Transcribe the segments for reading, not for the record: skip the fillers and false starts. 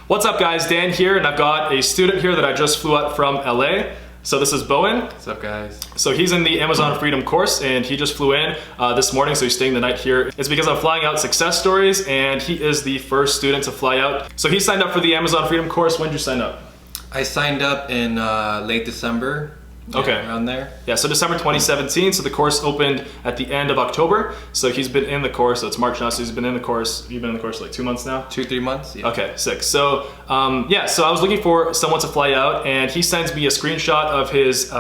What's up guys, Dan here, and I've got a student here that I just flew out from LA. So this is Bowen. What's up guys? So he's in the Amazon Freedom course and he just flew in this morning, so he's staying the night here. It's because I'm flying out success stories and he is the first student to fly out. So he signed up for the Amazon Freedom course. When did you sign up? I signed up in late December. Okay. Around there. Yeah, so December 2017, so the course opened at the end of October. So he's been in the course, so it's March now, so he's been in the course. You've been in the course like 2 months now? 2-3 months, yeah. Okay, sick. So yeah, so I was looking for someone to fly out and he sends me a screenshot of his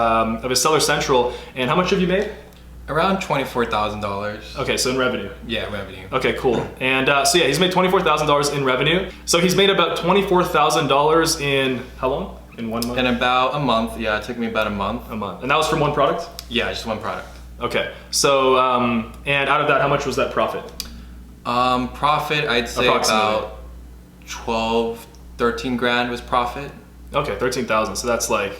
Seller Central. And how much have you made? Around $24,000. Okay, so in revenue. Yeah, revenue. Okay, cool. And so yeah, he's made $24,000 in revenue. So he's made about $24,000 in how long? In 1 month? In about a month, yeah, it took me about a month. A month. And that was from one product? Yeah, just one product. Okay, so, and out of that, how much was that profit? Profit, I'd say about 12, 13 grand was profit. Okay, 13,000, so that's like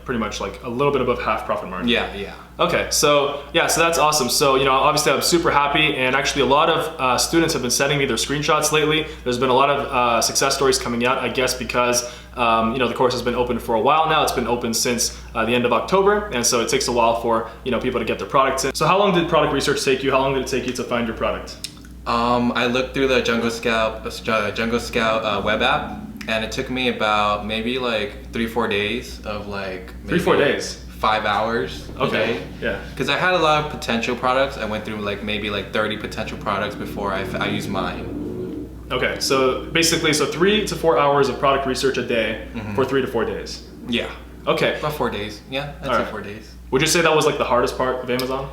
pretty much like a little bit above half profit margin. Yeah, yeah. Okay, so yeah, so that's awesome. So, you know, obviously I'm super happy, and actually a lot of students have been sending me their screenshots lately. There's been a lot of success stories coming out, I guess because, you know, the course has been open for a while now. It's been open since the end of October, and so it takes a while for, you know, people to get their products in. So how long did product research take you? How long did it take you to find your product? I looked through the Jungle Scout web app, and it took me about maybe like 3-4 days of like maybe 3-4 days. 5 hours a day. Yeah. Because I had a lot of potential products. I went through like maybe like 30 potential products before I used mine. Okay, so basically, so 3 to 4 hours of product research a day for 3 to 4 days. Yeah. Okay. About 4 days. Yeah, I'd say 4 days. Would you say that was like the hardest part of Amazon?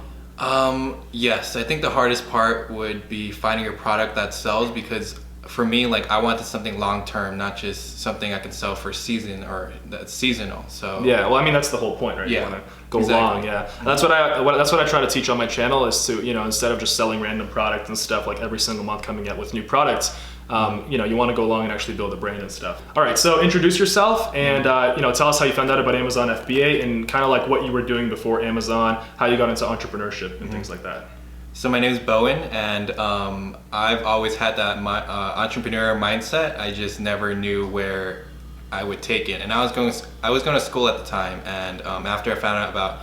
Yes, I think the hardest part would be finding a product that sells, because for me, like, I wanted something long-term, not just something I can sell for season or that's seasonal. So yeah, well, I mean, that's the whole point, right? Yeah, you want to go long. Yeah, that's what I try to teach on my channel, is to, you know, instead of just selling random products and stuff, like every single month coming out with new products, you know, you want to go long and actually build a brand and stuff. All right, so introduce yourself and you know, tell us how you found out about Amazon FBA and kind of like what you were doing before Amazon, how you got into entrepreneurship and things like that. So my name is Bowen, and I've always had that entrepreneur mindset. I just never knew where I would take it. And I was going to school at the time, and after I found out about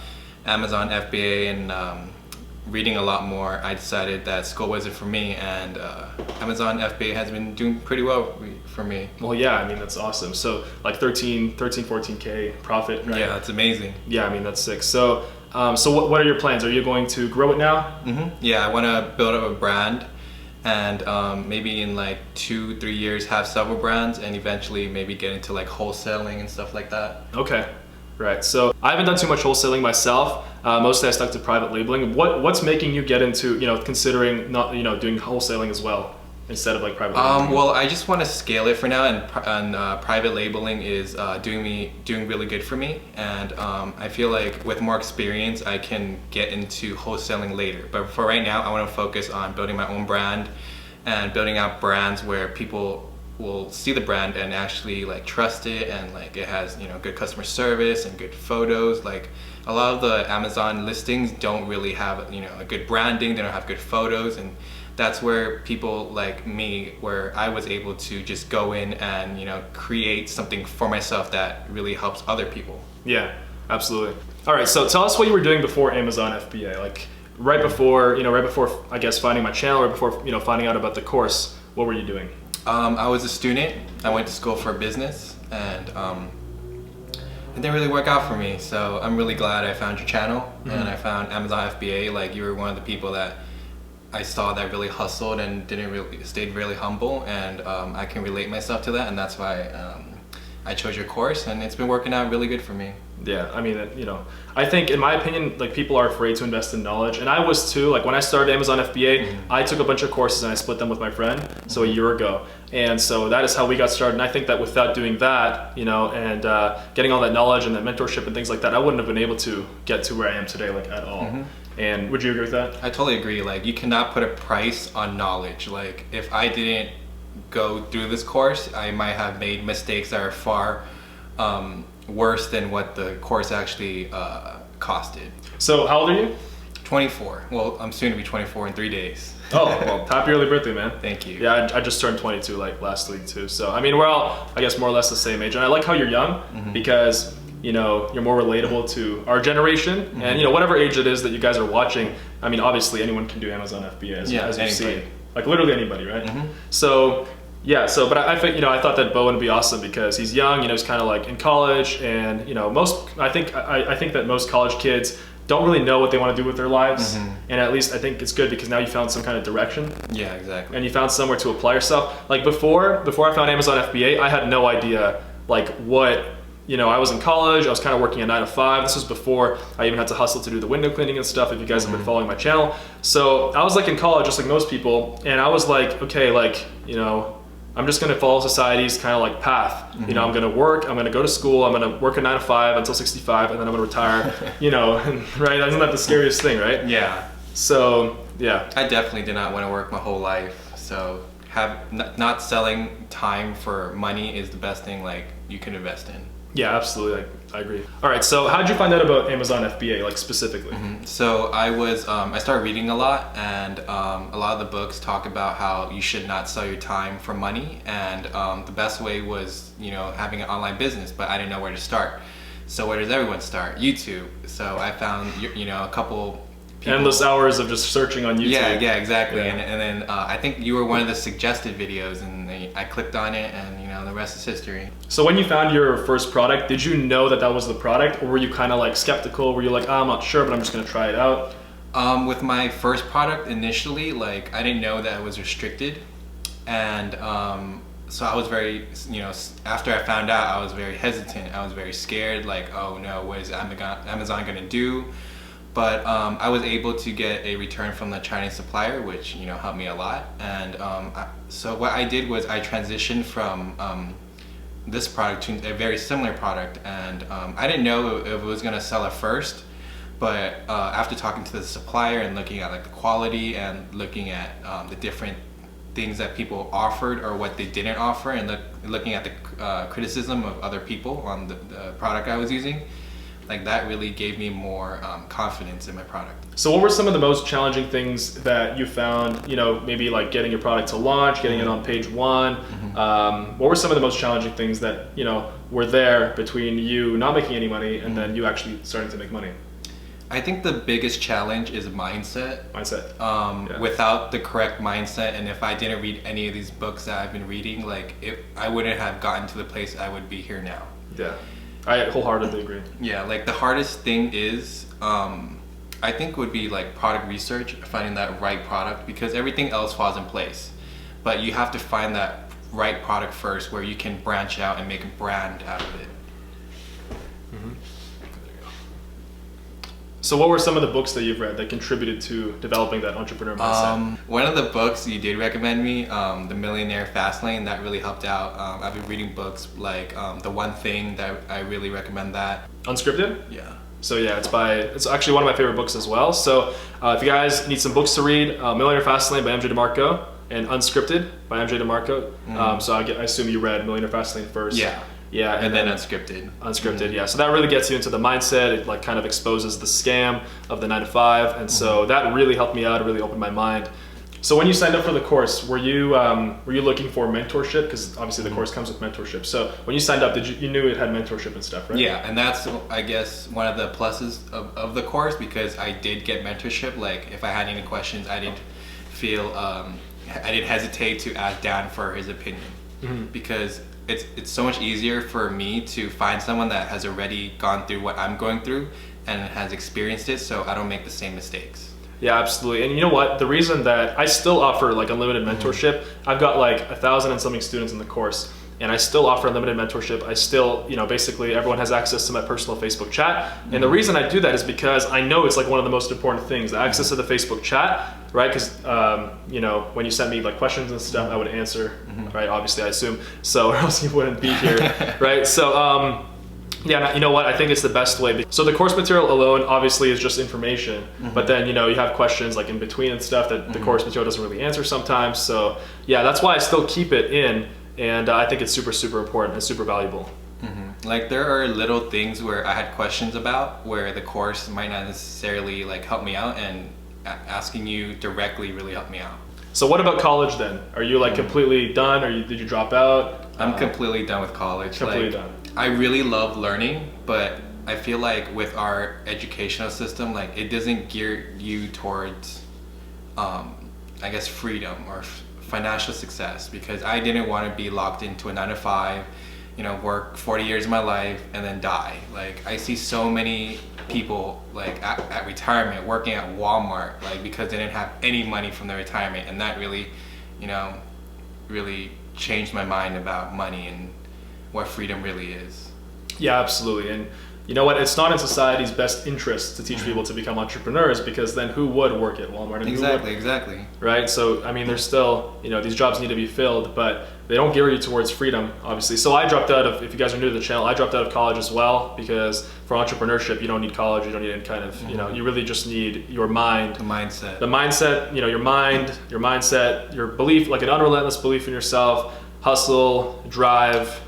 Amazon FBA and reading a lot more, I decided that school wasn't for me, and Amazon FBA has been doing pretty well for me. Well, yeah, I mean, that's awesome. So like 14K profit, right? Yeah, that's amazing. Yeah, I mean, that's sick. So so what are your plans? Are you going to grow it now? Yeah, I want to build up a brand, and maybe in like 2-3 years have several brands, and eventually maybe get into like wholesaling and stuff like that. Okay, right. So I haven't done too much wholesaling myself. Mostly I stuck to private labeling. What's making you get into, you know, considering not, you know, doing wholesaling as well instead of like private labeling? Well, I just want to scale it for now, and private labeling is doing really good for me, and I feel like with more experience I can get into wholesaling later. But for right now, I want to focus on building my own brand and building out brands where people will see the brand and actually like trust it, and like it has, you know, good customer service and good photos. Like a lot of the Amazon listings don't really have, you know, a good branding, they don't have good photos, and that's where people like me, where I was able to just go in and, you know, create something for myself that really helps other people. Yeah, absolutely. All right, so tell us what you were doing before Amazon FBA, like right before I guess finding my channel, or before, you know, finding out about the course. What were you doing? I was a student. I went to school for business, and it didn't really work out for me. So I'm really glad I found your channel and I found Amazon FBA. Like, you were one of the people that I saw that really hustled and stayed really humble, and I can relate myself to that, and that's why I chose your course, and it's been working out really good for me. Yeah, I mean, you know, I think in my opinion, like, people are afraid to invest in knowledge, and I was too. Like when I started Amazon FBA, I took a bunch of courses and I split them with my friend, so a year ago, and so that is how we got started. And I think that without doing that, you know, and getting all that knowledge and that mentorship and things like that, I wouldn't have been able to get to where I am today, like, at all. And would you agree with that? I totally agree. Like, you cannot put a price on knowledge. Like, if I didn't go through this course, I might have made mistakes that are far worse than what the course actually costed. So how old are you? 24. Well, I'm soon to be 24 in 3 days. Oh, well, happy early birthday, man. Thank you. Yeah, I just turned 22 like last week too. So, I mean, we're all, I guess, more or less the same age. And I like how you're young because, you know, you're more relatable to our generation. And, you know, whatever age it is that you guys are watching, I mean, obviously anyone can do Amazon FBA as you see. Like literally anybody, right? So, yeah, so, but I think, you know, I thought that Bowen would be awesome because he's young, you know, he's kind of like in college and, you know, I think that most college kids don't really know what they want to do with their lives. And at least I think it's good because now you found some kind of direction. Yeah, exactly. And you found somewhere to apply yourself. Like before I found Amazon FBA, I had no idea like what, you know, I was in college, I was kind of working a 9 to 5. This was before I even had to hustle to do the window cleaning and stuff, if you guys have been following my channel. So I was like in college, just like most people. And I was like, okay, like, you know, I'm just gonna follow society's kind of like path. You know, I'm gonna work, I'm gonna go to school, I'm gonna work a 9 to 5 until 65, and then I'm gonna retire, you know, and, right? Isn't that the scariest thing, right? Yeah. So, yeah. I definitely did not want to work my whole life. So not selling time for money is the best thing like you can invest in. Yeah, absolutely. I agree. All right, so how did you find out about Amazon FBA, like specifically? So I started reading a lot, and a lot of the books talk about how you should not sell your time for money, and the best way was, you know, having an online business, but I didn't know where to start. So where does everyone start? YouTube. So I found, you know, a couple people. Endless hours of just searching on YouTube. Yeah, exactly. Yeah. And then I think you were one of the suggested videos, and I clicked on it, and you know, the rest is history. So when you found your first product, did you know that was the product, or were you kind of like skeptical? Were you like, oh, I'm not sure, but I'm just gonna try it out? With my first product initially, like I didn't know that it was restricted, and so I was very, you know, after I found out, I was very hesitant. I was very scared, like, oh no, what is Amazon gonna do? But I was able to get a return from the Chinese supplier, which, you know, helped me a lot. And so what I did was I transitioned from this product to a very similar product, and I didn't know if it was going to sell at first, but after talking to the supplier and looking at like the quality and looking at the different things that people offered or what they didn't offer, and looking at the criticism of other people on the product I was using, like that really gave me more confidence in my product. So what were some of the most challenging things that you found, you know, maybe like getting your product to launch, getting it on page 1? What were some of the most challenging things that, you know, were there between you not making any money and then you actually starting to make money? I think the biggest challenge is mindset. Yeah. Without the correct mindset, and if I didn't read any of these books that I've been reading, like I wouldn't have gotten to the place I would be here now. Yeah. I wholeheartedly agree. Yeah, like the hardest thing is, I think would be like product research, finding that right product, because everything else falls in place. But you have to find that right product first where you can branch out and make a brand out of it. So what were some of the books that you've read that contributed to developing that entrepreneur mindset? One of the books you did recommend me, The Millionaire Fast Lane, that really helped out. I've been reading books like The One Thing, that I really recommend that. Unscripted? Yeah. So yeah, it's actually one of my favorite books as well. So if you guys need some books to read, Millionaire Fast Lane by MJ DeMarco and Unscripted by MJ DeMarco. So I assume you read Millionaire Fast Lane first. Yeah. Yeah, and then Unscripted. Yeah. So that really gets you into the mindset. It like kind of exposes the scam of the 9 to 5, and so that really helped me out. It really opened my mind. So when you signed up for the course, were you looking for mentorship? Because obviously the course comes with mentorship. So when you signed up, you knew it had mentorship and stuff, right? Yeah, and that's, I guess, one of the pluses of the course, because I did get mentorship. Like if I had any questions, I didn't hesitate to ask Dan for his opinion, because it's so much easier for me to find someone that has already gone through what I'm going through and has experienced it, so I don't make the same mistakes. Yeah, absolutely. And you know what? The reason that I still offer like unlimited mentorship, I've got like 1,000 and something students in the course, and I still offer unlimited mentorship. I still, you know, basically everyone has access to my personal Facebook chat. And the reason I do that is because I know it's like one of the most important things, the access to the Facebook chat, right? Because, you know, when you send me like questions and stuff, I would answer, right? Obviously, I assume, so or else you wouldn't be here, right? So, yeah, you know what? I think it's the best way. So the course material alone obviously is just information, but then, you know, you have questions like in between and stuff that the course material doesn't really answer sometimes. So yeah, that's why I still keep it in, and I think it's super, super important and super valuable. Like there are little things where I had questions about where the course might not necessarily like help me out, and asking you directly really helped me out. So what about college then? Are you like completely done, or did you drop out? I'm completely done with college. Completely like, done. I really love learning, but I feel like with our educational system, like it doesn't gear you towards, I guess, freedom or financial success, because I didn't want to be locked into a 9 to 5, work 40 years of my life and then die. Like I see so many people like at retirement working at Walmart, like because they didn't have any money from their retirement, and that really, really changed my mind about money and what freedom really is. Yeah, absolutely. And you know what? It's not in society's best interest to teach people to become entrepreneurs, because then who would work at Walmart? And Exactly. Right? So, I mean, there's still, these jobs need to be filled, but they don't gear you towards freedom, obviously. So I dropped out of, if you guys are new to the channel, I dropped out of college as well, because for entrepreneurship, you don't need college, you don't need any kind of, you really just need your mind. The mindset. The mindset, your mind, your mindset, your belief, like an unrelentless belief in yourself, hustle, drive,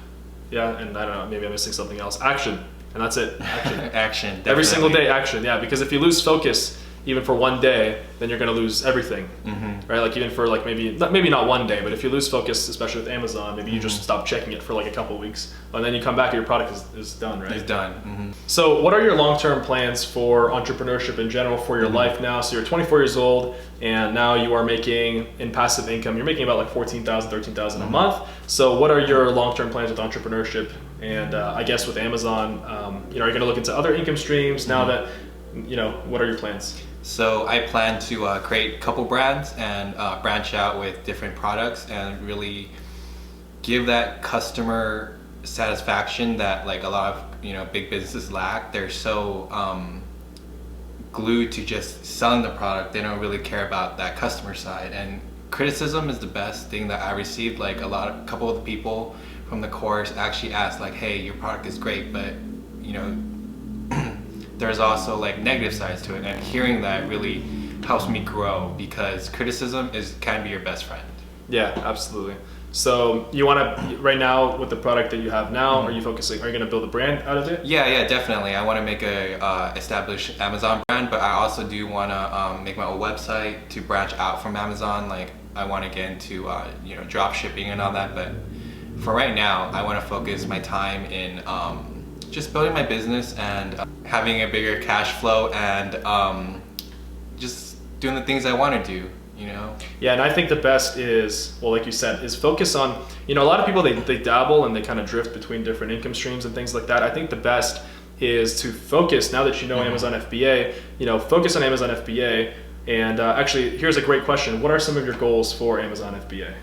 yeah, and I don't know, maybe I'm missing something else. Action. And that's it. Action. Action. Definitely. Every single day, action. Yeah, because if you lose focus, even for one day, then you're going to lose everything, right? Like even for like maybe not one day, but if you lose focus, especially with Amazon, maybe you just stop checking it for like a couple of weeks, and then you come back and your product is done, right? It's done. So what are your long-term plans for entrepreneurship in general for your life now? So you're 24 years old, and now you are making, in passive income, you're making about like $14,000, $13,000 a month. So what are your long-term plans with entrepreneurship? And I guess with Amazon, are you going to look into other income streams now that, what are your plans? So I plan to create a couple brands and branch out with different products and really give that customer satisfaction that like a lot of big businesses lack. They're so glued to just selling the product, they don't really care about that customer side. And criticism is the best thing that I received. Like a couple of the people from the course actually asked like, hey, your product is great, but there's also like negative sides to it, and hearing that really helps me grow, because criticism can be your best friend. Yeah, absolutely. So you want to, right now with the product that you have now, are you going to build a brand out of it? Yeah, definitely. I want to make a established Amazon brand, but I also do want to make my own website to branch out from Amazon. Like I want to get into drop shipping and all that, but for right now, I want to focus my time in just building my business and having a bigger cash flow and just doing the things I want to do, Yeah, and I think the best is, well, like you said, is focus on, a lot of people, they dabble and they kind of drift between different income streams and things like that. I think the best is to focus, now that you know Amazon FBA, focus on Amazon FBA. And actually, here's a great question. What are some of your goals for Amazon FBA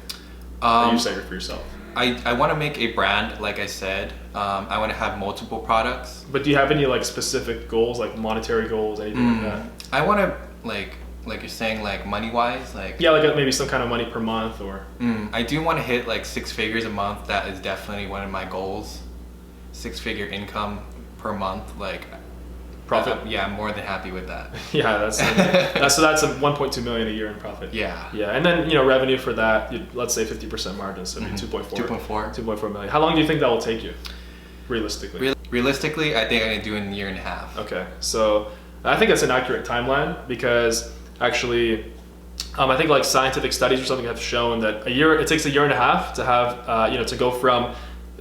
that you set for yourself? I want to make a brand, like I said. I want to have multiple products. But do you have any like specific goals, like monetary goals, anything like that? I want to like you're saying, like money wise, like like maybe some kind of money per month, or. I do want to hit like 6 figures a month. That is definitely one of my goals. 6-figure income per month, like profit. Yeah, I'm more than happy with that. Yeah, that's a 1.2 million a year in profit. Yeah. And then revenue for that, let's say 50% margin, so 2.4 million. How long do you think that will take you, realistically? Realistically, I think I can do it in a year and a half. Okay, so I think that's an accurate timeline, because actually, I think like scientific studies or something have shown that it takes a year and a half to have to go from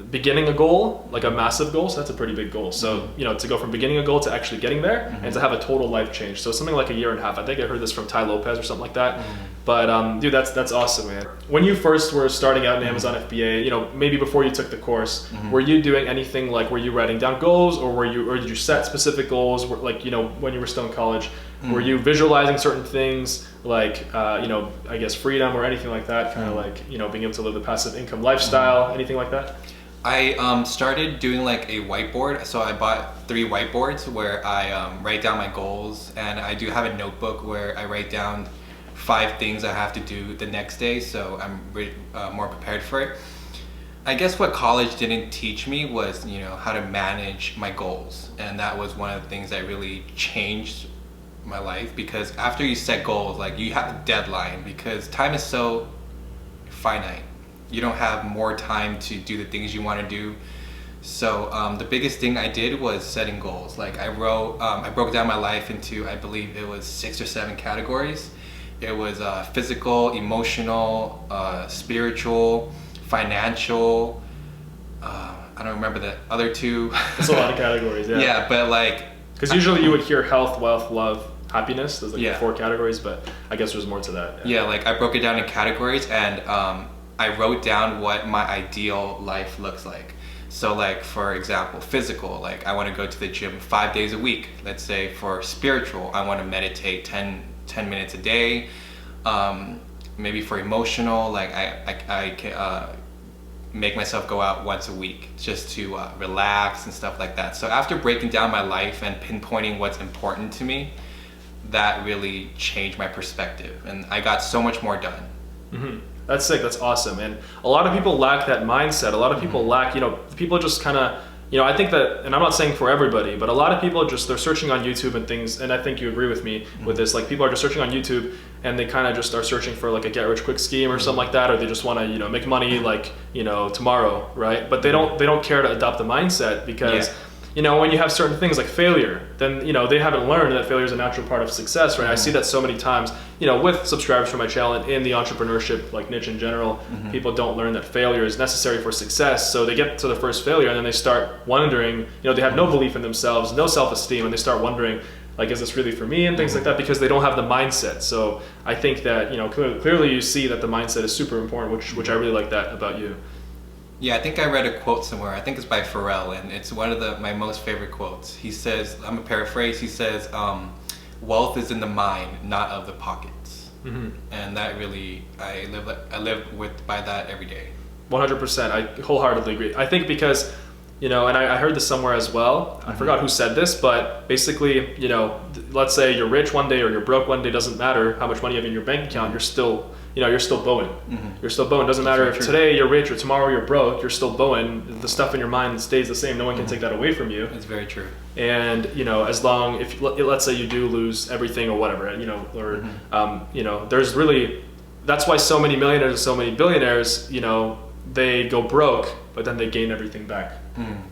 beginning a goal, like a massive goal, so that's a pretty big goal. So, to go from beginning a goal to actually getting there and to have a total life change. So something like a year and a half. I think I heard this from Tai Lopez or something like that. But dude, that's awesome, man. When you first were starting out in Amazon FBA, maybe before you took the course, were you doing anything like, were you writing down goals, or did you set specific goals? Like, when you were still in college, were you visualizing certain things like, I guess freedom or anything like that, kind of like, being able to live the passive income lifestyle, anything like that? I started doing like a whiteboard. So I bought 3 whiteboards where I write down my goals, and I do have a notebook where I write down 5 things I have to do the next day, so I'm more prepared for it. I guess what college didn't teach me was, how to manage my goals, and that was one of the things that really changed my life, because after you set goals, like you have a deadline, because time is so finite. You don't have more time to do the things you want to do. So the biggest thing I did was setting goals. Like I broke down my life into, I believe it was 6 or 7 categories. It was physical, emotional, spiritual, financial. I don't remember the other 2. It's a lot of categories, yeah. Yeah, but like... Because usually you would hear health, wealth, love, happiness. There's like Yeah. the 4 categories, but I guess there's more to that. Yeah, like I broke it down in categories, and I wrote down what my ideal life looks like. So like, for example, physical, like I want to go to the gym 5 days a week. Let's say for spiritual, I want to meditate 10 minutes a day. Maybe for emotional, like I can make myself go out once a week just to relax and stuff like that. So after breaking down my life and pinpointing what's important to me, that really changed my perspective, and I got so much more done. Mm-hmm. That's sick. That's awesome. And a lot of people lack that mindset. A lot of people lack, people just kind of, I think that, and I'm not saying for everybody, but a lot of people they're searching on YouTube and things, and I think you agree with me with this, like people are just searching on YouTube and they kind of just are searching for like a get rich quick scheme or something like that, or they just want to, make money like, tomorrow, right? But they don't care to adopt the mindset because when you have certain things like failure, then, they haven't learned that failure is a natural part of success, right? I see that so many times, with subscribers for my channel and in the entrepreneurship like niche in general, people don't learn that failure is necessary for success. So they get to the first failure and then they start wondering, they have no belief in themselves, no self-esteem, and they start wondering, like, is this really for me and things like that, because they don't have the mindset. So I think that, clearly you see that the mindset is super important, which I really like that about you. Yeah, I think I read a quote somewhere. I think it's by Pharrell, and it's one of my most favorite quotes. He says, I'm a paraphrase, he says, wealth is in the mind, not of the pockets. Mm-hmm. And that really, I live by that every day. 100%. I wholeheartedly agree. I think because, and I heard this somewhere as well. I forgot who said this, but basically, let's say you're rich one day or you're broke one day, doesn't matter how much money you have in your bank account, you're still bowing. Mm-hmm. You're still bowing. Doesn't matter if today you're rich or tomorrow you're broke, you're still bowing. The stuff in your mind stays the same. No one can take that away from you. It's very true. And, as long, if let's say you do lose everything or whatever, there's really, that's why so many millionaires and so many billionaires, they go broke, but then they gain everything back.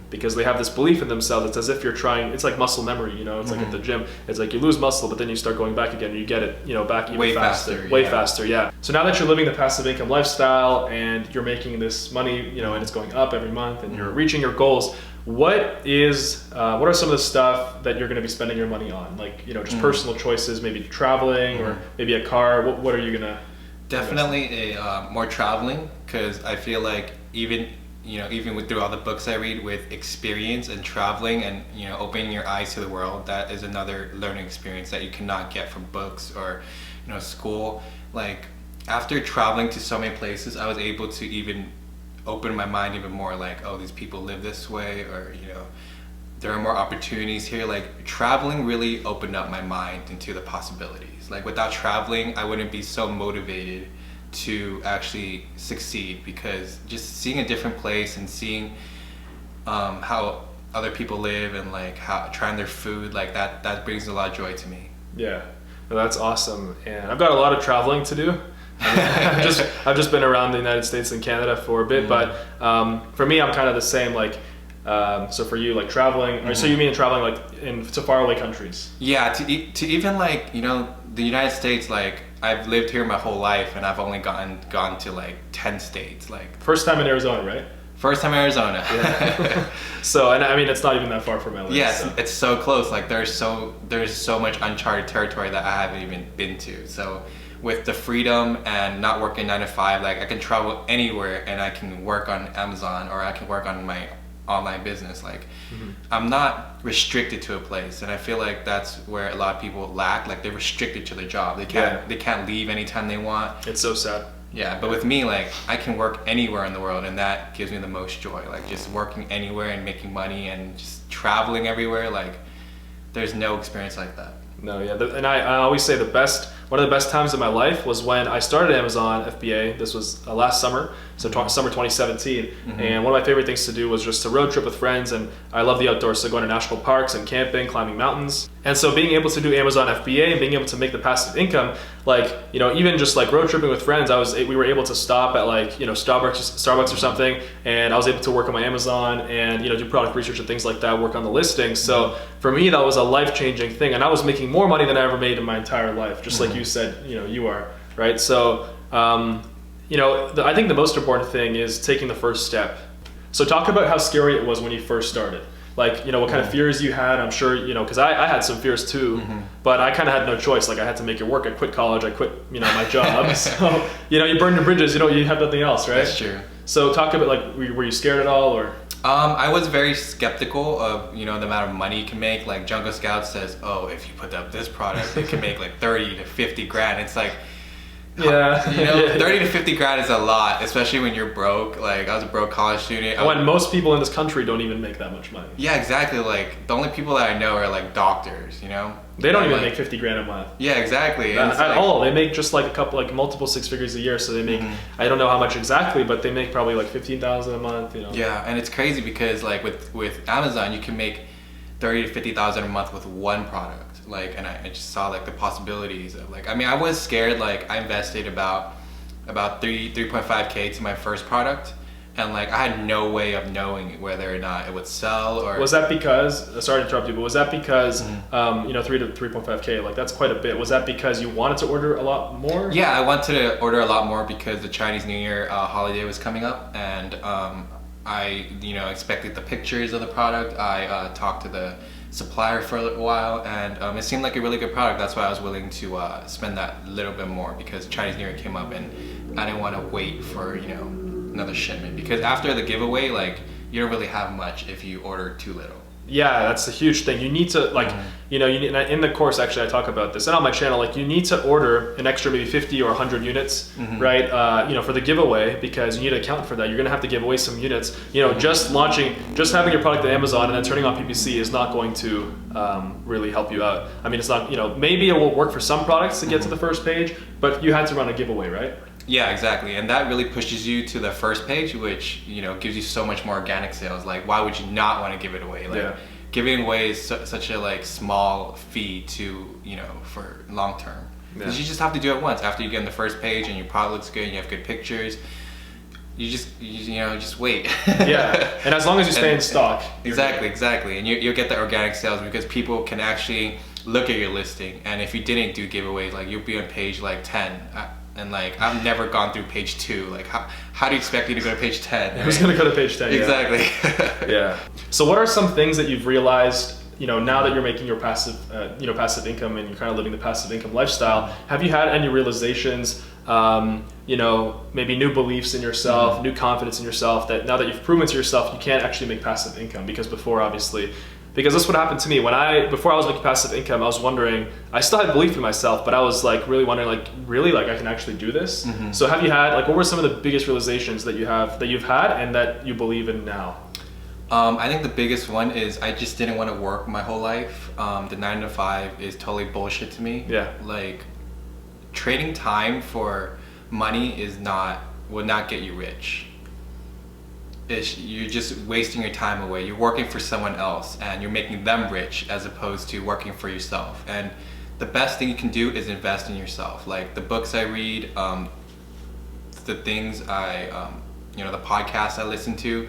Because they have this belief in themselves. It's as if you're trying, it's like muscle memory, it's like at the gym. It's like you lose muscle, but then you start going back again and you get it, back even faster. Way faster, yeah. So now that you're living the passive income lifestyle and you're making this money, and it's going up every month and you're reaching your goals, what are some of the stuff that you're going to be spending your money on? Like, just personal choices, maybe traveling or maybe a car. What are you going to? Definitely more traveling, because I feel like even through all the books I read, with experience and traveling and opening your eyes to the world, that is another learning experience that you cannot get from books or school. Like after traveling to so many places, I was able to even open my mind even more, like, oh, these people live this way, or there are more opportunities here. Like traveling really opened up my mind into the possibilities. Like without traveling, I wouldn't be so motivated to actually succeed, because just seeing a different place and seeing how other people live and like how trying their food, like that brings a lot of joy to me. Yeah, well, that's awesome. And I've got a lot of traveling to do. I've just been around the United States and Canada for a bit, but for me, I'm kind of the same. Like, so for you, like traveling, or so you mean traveling like to faraway countries? Yeah, to even like the United States. Like I've lived here my whole life, and I've only gone to like 10 states. Like first time in Arizona, right? First time in Arizona. Yeah. So, and I mean, it's not even that far from LA. Yes, so. It's so close. Like there's so much uncharted territory that I haven't even been to. So with the freedom and not working 9 to 5, like I can travel anywhere and I can work on Amazon, or I can work on my online business. Like I'm not restricted to a place, and I feel like that's where a lot of people lack. Like they're restricted to their job. They can't leave anytime they want. It's so sad. Yeah, but with me, like I can work anywhere in the world, and that gives me the most joy. Like just working anywhere and making money and just traveling everywhere. Like there's no experience like that. No, yeah, and I always say the best one of the best times of my life was when I started Amazon FBA. This was last summer, so summer 2017. And one of my favorite things to do was just to road trip with friends, and I love the outdoors, so going to national parks and camping, climbing mountains. And so being able to do Amazon FBA and being able to make the passive income, like, you know, even just like road tripping with friends, we were able to stop at like, you know, Starbucks or something, and I was able to work on my Amazon and, you know, do product research and things like that, work on the listings. So for me, that was a life-changing thing, and I was making more money than I ever made in my entire life, just like you said, you know, you are, right? So, you know, I think the most important thing is taking the first step. So talk about how scary it was when you first started. Like, you know, what kind of fears you had. I'm sure, you know, because I had some fears too, but I kind of had no choice. Like, I had to make it work. I quit college. I quit, you know, my job. So, you know, you burn your bridges, you know, you have nothing else, right? That's true. So talk about, like, were you scared at all, or? I was very skeptical of, you know, the amount of money you can make. Like, Jungle Scout says, oh, if you put up this product, it can make like 30 to 50 grand. It's like, yeah, you know, 30 to 50 grand is a lot, especially when you're broke. Like, I was a broke college student. When most people in this country don't even make that much money. Yeah, exactly. Like, the only people that I know are like doctors, you know? They don't even make 50 grand a month. Yeah, exactly. At all. They make just like a couple, like multiple six figures a year. So they make, I don't know how much exactly, but they make probably like 15,000 a month, you know? Yeah, and it's crazy because like with Amazon, you can make 30 to 50,000 a month with one product. Like, and I just saw like the possibilities of, like, I mean, I was scared. Like, I invested about 3.5K to my first product, and like, I had no way of knowing whether or not it would sell. Or was that because, sorry to interrupt you, but was that because you know, 3 to 3.5K, like, that's quite a bit. Was that because you wanted to order a lot more? Yeah, I wanted to order a lot more because the Chinese New Year holiday was coming up, and I, you know, expected the pictures of the product. I talked to the supplier for a while, and it seemed like a really good product. That's why I was willing to spend that little bit more, because Chinese New Year came up and I didn't want to wait for, you know, another shipment, because after the giveaway, like, you don't really have much if you order too little. Yeah, that's a huge thing. You need to, like, you know, you need, in the course, actually, I talk about this, and on my channel, like, you need to order an extra maybe 50 or 100 units, right, you know, for the giveaway, because you need to account for that. You're going to have to give away some units. You know, just having your product at Amazon and then turning on PPC is not going to really help you out. I mean, it's not, you know, maybe it will work for some products to get to the first page, but you had to run a giveaway, right? Yeah, exactly. And that really pushes you to the first page, which, you know, gives you so much more organic sales. Like, why would you not want to give it away? Like, giving away is such a, like, small fee to, you know, for long term. Because you just have to do it once. After you get on the first page and your product looks good and you have good pictures, you know, just wait. Yeah, and as long as you stay in stock. Exactly. And you'll get the organic sales, because people can actually look at your listing. And if you didn't do giveaways, like, you'll be on page like 10. And like, I've never gone through page 2. Like, how do you expect me to go to page 10? Right? Who's gonna go to page 10? Exactly. Yeah. So what are some things that you've realized, you know, now that you're making your passive, you know, passive income, and you're kind of living the passive income lifestyle? Have you had any realizations, you know, maybe new beliefs in yourself, new confidence in yourself, that now that you've proven to yourself you can't actually make passive income? Because before, obviously, because this would happen to me before I was making passive income, I was wondering, I still had belief in myself, but I was like really wondering, like, really, like, I can actually do this? So have you had, like, what were some of the biggest realizations that you've had and that you believe in now? I think the biggest one is I just didn't want to work my whole life. The 9 to 5 is totally bullshit to me. Yeah. Like, trading time for money would not get you rich. You're just wasting your time away. You're working for someone else and you're making them rich, as opposed to working for yourself. And the best thing you can do is invest in yourself. Like, the books I read, the things you know, the podcasts I listen to,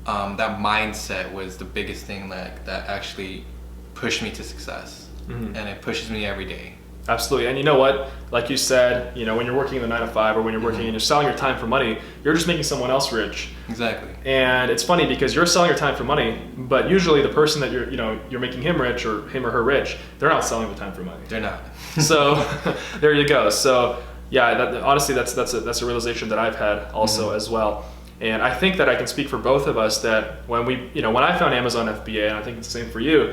that mindset was the biggest thing that actually pushed me to success. And it pushes me every day. Absolutely. And you know what, like you said, you know, when you're working in the 9 to 5, or when you're working and you're selling your time for money, you're just making someone else rich. Exactly. And it's funny because you're selling your time for money, but usually the person that you're making him rich, or him or her rich, they're not selling the time for money. They're not. So there you go. So yeah, honestly, that's a realization that I've had also as well. And I think that I can speak for both of us that when I found Amazon FBA, and I think it's the same for you,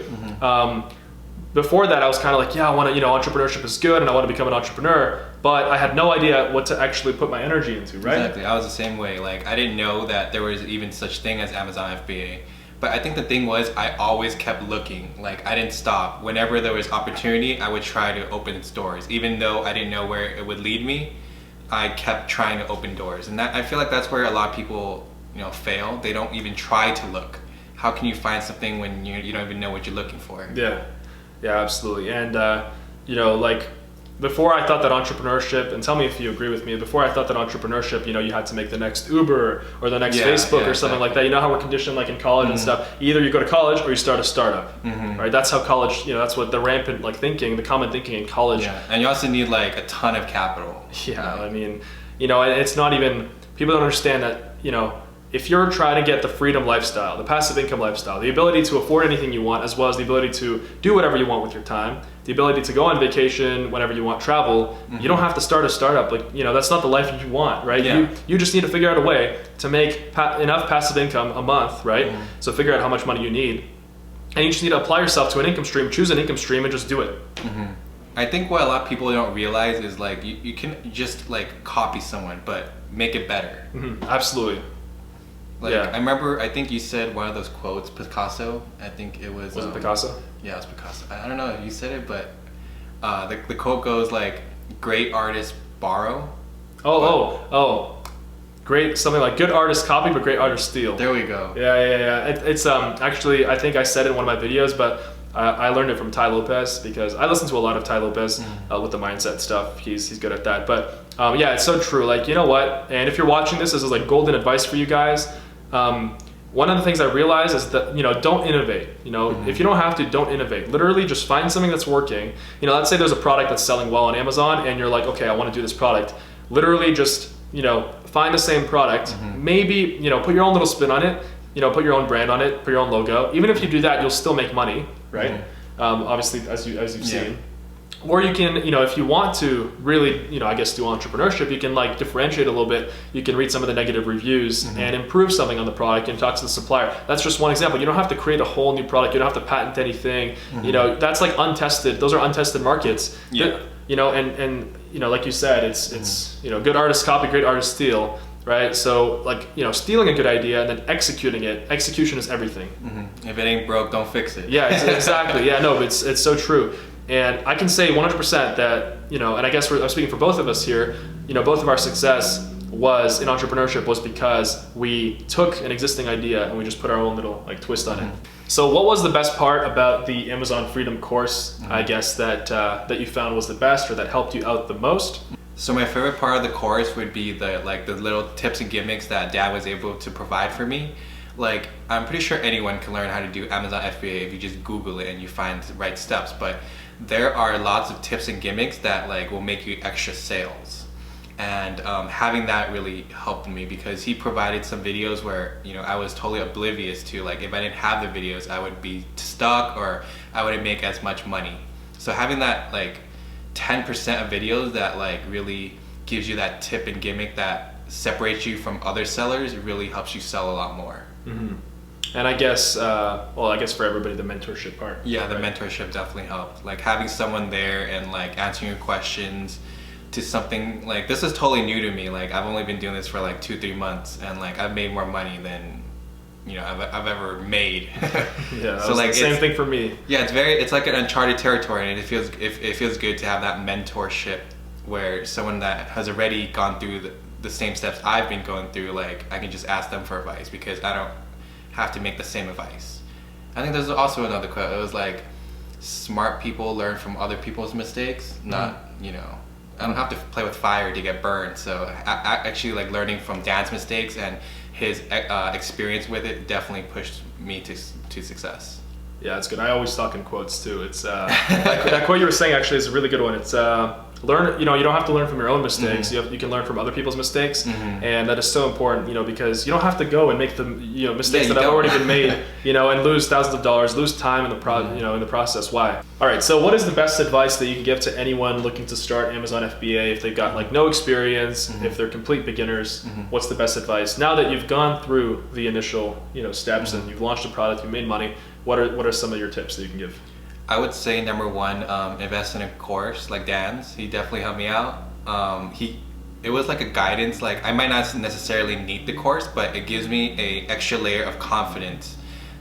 before that I was kind of like, yeah, I want to, entrepreneurship is good and I want to become an entrepreneur, but I had no idea what to actually put my energy into, right? Exactly. I was the same way. Like, I didn't know that there was even such thing as Amazon FBA. But I think the thing was I always kept looking. Like I didn't stop. Whenever there was opportunity, I would try to open its doors. Even though I didn't know where it would lead me, I kept trying to open doors. And that, I feel like that's where a lot of people, fail. They don't even try to look. How can you find something when you don't even know what you're looking for? Yeah, absolutely. And like before I thought that entrepreneurship, and tell me if you agree with me, before I thought that entrepreneurship, you had to make the next Uber or the next Facebook or something like that. You know how we're conditioned like in college and stuff. Either you go to college or you start a startup, right? That's how college, that's what the rampant thinking, the common thinking in college. Yeah, and you also need like a ton of capital. Yeah, I mean, and it's not even, people don't understand that, if you're trying to get the freedom lifestyle, the passive income lifestyle, the ability to afford anything you want, as well as the ability to do whatever you want with your time, the ability to go on vacation whenever you want, travel, you don't have to start a startup. Like, that's not the life you want, right? Yeah. You just need to figure out a way to make enough passive income a month, right? So figure out how much money you need. And you just need to apply yourself to an income stream, choose an income stream and just do it. I think what a lot of people don't realize is like you can just like copy someone, but make it better. Absolutely. Like I remember, I think you said one of those quotes, Picasso. I think it was. Was it Picasso? Yeah, it was Picasso. I don't know if you said it, but the quote goes like, "Great artists borrow." Great, something like good artists copy, but great artists steal. There we go. Yeah. It's actually, I think I said it in one of my videos, but I learned it from Tai Lopez because I listen to a lot of Tai Lopez with the mindset stuff. He's good at that. But it's so true. Like, you know what? And if you're watching this is like golden advice for you guys. One of the things I realize is that, don't innovate. If you don't have to, don't innovate. Literally just find something that's working. Let's say there's a product that's selling well on Amazon and you're like, okay, I want to do this product. Literally just, find the same product. Maybe, put your own little spin on it. Put your own brand on it, put your own logo. Even if you do that, you'll still make money, right? Obviously, as you've seen. Or you can, if you want to really, I guess do entrepreneurship, you can like differentiate a little bit. You can read some of the negative reviews and improve something on the product and talk to the supplier. That's just one example. You don't have to create a whole new product. You don't have to patent anything. That's like untested. Those are untested markets. Yeah. And like you said, it's good artists copy, great artists steal. Right, so like stealing a good idea and then executing it. Execution is everything. If it ain't broke, don't fix it. Yeah, exactly. Yeah, no, but it's so true. And I can say 100% that and I guess I'm speaking for both of us here. Both of our success was in entrepreneurship was because we took an existing idea and we just put our own little like twist on it. So what was the best part about the Amazon Freedom course? I guess that you found was the best or that helped you out the most? So my favorite part of the course would be the little tips and gimmicks that Dad was able to provide for me. Like, I'm pretty sure anyone can learn how to do Amazon FBA if you just Google it and you find the right steps. But there are lots of tips and gimmicks that like will make you extra sales. And having that really helped me because he provided some videos where I was totally oblivious to. Like, if I didn't have the videos, I would be stuck or I wouldn't make as much money. So having that like 10% of videos that like really gives you that tip and gimmick that separates you from other sellers, it really helps you sell a lot more. And I guess for everybody, the mentorship part. Yeah, the mentorship definitely helped. Like having someone there and like answering your questions to something like, this is totally new to me. Like I've only been doing this for like 2-3 months and like I've made more money than I've ever made. Yeah, so like the same thing for me. Yeah, it's like an uncharted territory, and it feels good to have that mentorship where someone that has already gone through the same steps I've been going through, like I can just ask them for advice because I don't have to make the same advice. I think there's also another quote. It was like, smart people learn from other people's mistakes, not I don't have to play with fire to get burned. So I actually like learning from Dan's mistakes and his experience with it definitely pushed me to success. Yeah, it's good. I always talk in quotes too. It's that quote you were saying actually is a really good one. It's learn. You don't have to learn from your own mistakes. You can learn from other people's mistakes, and that is so important. Because you don't have to go and make the mistakes that have already been made. And lose thousands of dollars, lose time in the in the process. Why? All right. So what is the best advice that you can give to anyone looking to start Amazon FBA if they've got like no experience, if they're complete beginners? What's the best advice now that you've gone through the initial steps and you've launched a product, you've made money? What are some of your tips that you can give? I would say number one, invest in a course like Dan's. He definitely helped me out. It was like a guidance. Like I might not necessarily need the course, but it gives me a extra layer of confidence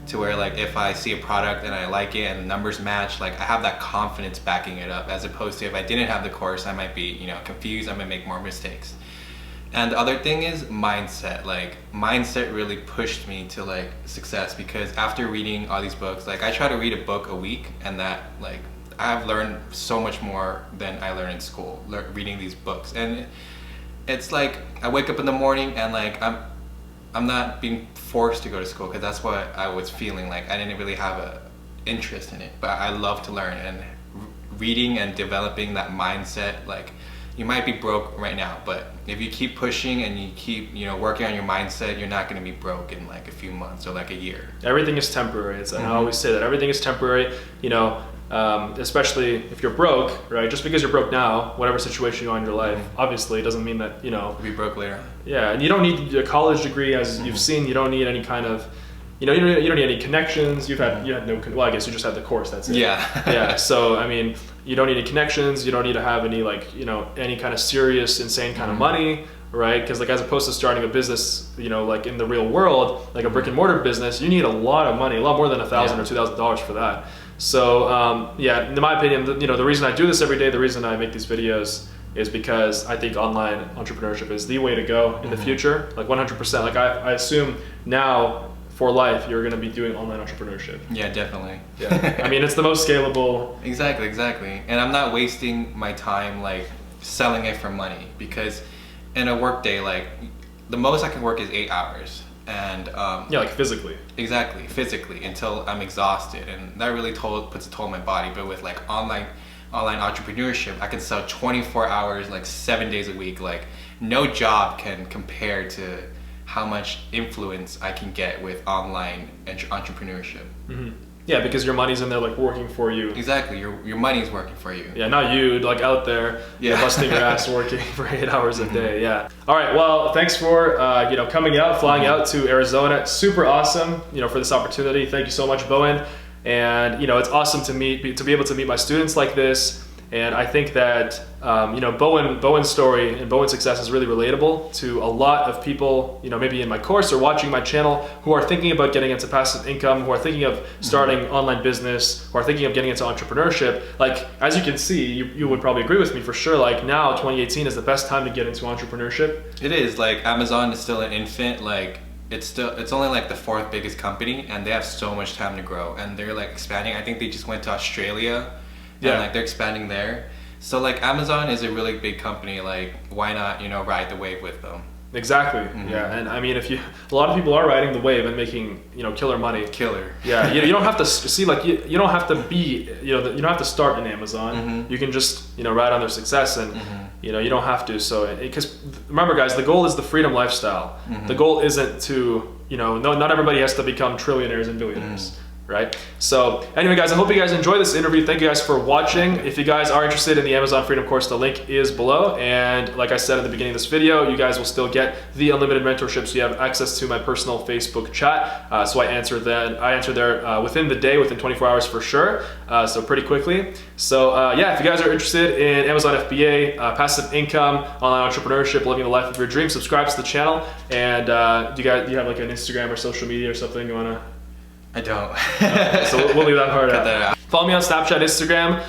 to where like if I see a product and I like it and the numbers match, like I have that confidence backing it up, as opposed to if I didn't have the course, I might be, you know, confused, I might make more mistakes. And the other thing is mindset. Like mindset really pushed me to like success, because after reading all these books, like I try to read a book a week, and that like I've learned so much more than I learned in school, reading these books. And it's like I wake up in the morning and like I'm not being forced to go to school, because that's what I was feeling like. I didn't really have a interest in it, but I love to learn. And reading and developing that mindset, like you might be broke right now, but if you keep pushing and you keep, you know, working on your mindset, you're not going to be broke in like a few months or like a year. Everything is temporary. I always say that everything is temporary, you know, especially if you're broke, right? Just because you're broke now, whatever situation you're in your life, obviously it doesn't mean that, you know, You'll be broke later. Yeah, and you don't need a college degree, as you've seen. You don't need any kind of, you know, you don't need any connections. You had no, well, I guess you just had the course, that's it. Yeah. Yeah, so I mean, you don't need any connections. You don't need to have any like, you know, any kind of serious, insane kind of money, right? Because like as opposed to starting a business, you know, like in the real world, like a brick and mortar business, you need a lot of money, a lot more than $1,000 or $2,000 for that. So yeah, in my opinion, you know, the reason I do this every day, the reason I make these videos is because I think online entrepreneurship is the way to go in the future, like 100%. Like I assume now for life, you're going to be doing online entrepreneurship. Yeah, definitely. Yeah, I mean, it's the most scalable. Exactly. And I'm not wasting my time like selling it for money, because in a work day, like the most I can work is 8 hours. And yeah, like physically. Exactly, physically, until I'm exhausted, and that really puts a toll on my body. But with like online entrepreneurship, I can sell 24 hours, like 7 days a week. Like no job can compare to how much influence I can get with online entrepreneurship. Mm-hmm. Yeah, because your money's in there like working for you. Exactly, your money's working for you. Yeah, not you, like out there, you know, busting your ass working for 8 hours a day. Yeah. All right. Well, thanks for you know, coming out, flying out to Arizona. Super awesome, you know, for this opportunity. Thank you so much, Bowen. And you know, it's awesome to be able to meet my students like this. And I think that you know, Bowen's story and Bowen's success is really relatable to a lot of people, you know, maybe in my course or watching my channel, who are thinking about getting into passive income, who are thinking of starting online business, who are thinking of getting into entrepreneurship. Like, as you can see, you would probably agree with me for sure, like now 2018 is the best time to get into entrepreneurship. It is. Like Amazon is still an infant. Like it's only like the 4th biggest company, and they have so much time to grow, and they're like expanding. I think they just went to Australia. Yeah, and like they're expanding there. So like Amazon is a really big company. Like why not, you know, ride the wave with them? Exactly. Yeah, and I mean, a lot of people are riding the wave and making, you know, killer money. Yeah, you don't have to see, like you don't have to be, you know, you don't have to start in Amazon. You can just, you know, ride on their success, and you know, you don't have to. So because remember, guys, the goal is the freedom lifestyle. The goal isn't to, you know, not everybody has to become trillionaires and billionaires. Right? So anyway, guys, I hope you guys enjoyed this interview. Thank you guys for watching. If you guys are interested in the Amazon Freedom course, the link is below. And like I said at the beginning of this video, you guys will still get the unlimited mentorship. So you have access to my personal Facebook chat. So I answer there within the day, within 24 hours for sure. So pretty quickly. So yeah, if you guys are interested in Amazon FBA, passive income, online entrepreneurship, living the life of your dreams, subscribe to the channel. And do you have like an Instagram or social media or something you wanna? I don't. So we'll leave that part out. Follow me on Snapchat, Instagram.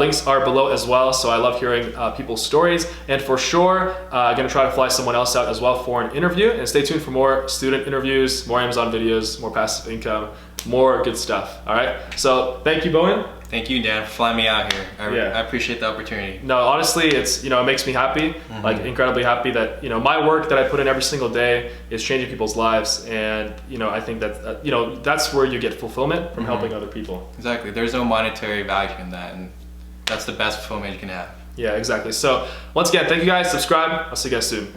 Links are below as well. So I love hearing people's stories. And for sure, I'm going to try to fly someone else out as well for an interview. And stay tuned for more student interviews, more Amazon videos, more passive income, more good stuff. All right. So thank you, Bowen. Thank you, Dan, for flying me out here. I appreciate the opportunity. No, honestly, it's, you know, it makes me happy, like incredibly happy that, you know, my work that I put in every single day is changing people's lives. And, you know, I think that, you know, that's where you get fulfillment from helping other people. Exactly. There's no monetary value in that. And that's the best fulfillment you can have. Yeah, exactly. So once again, thank you guys. Subscribe. I'll see you guys soon.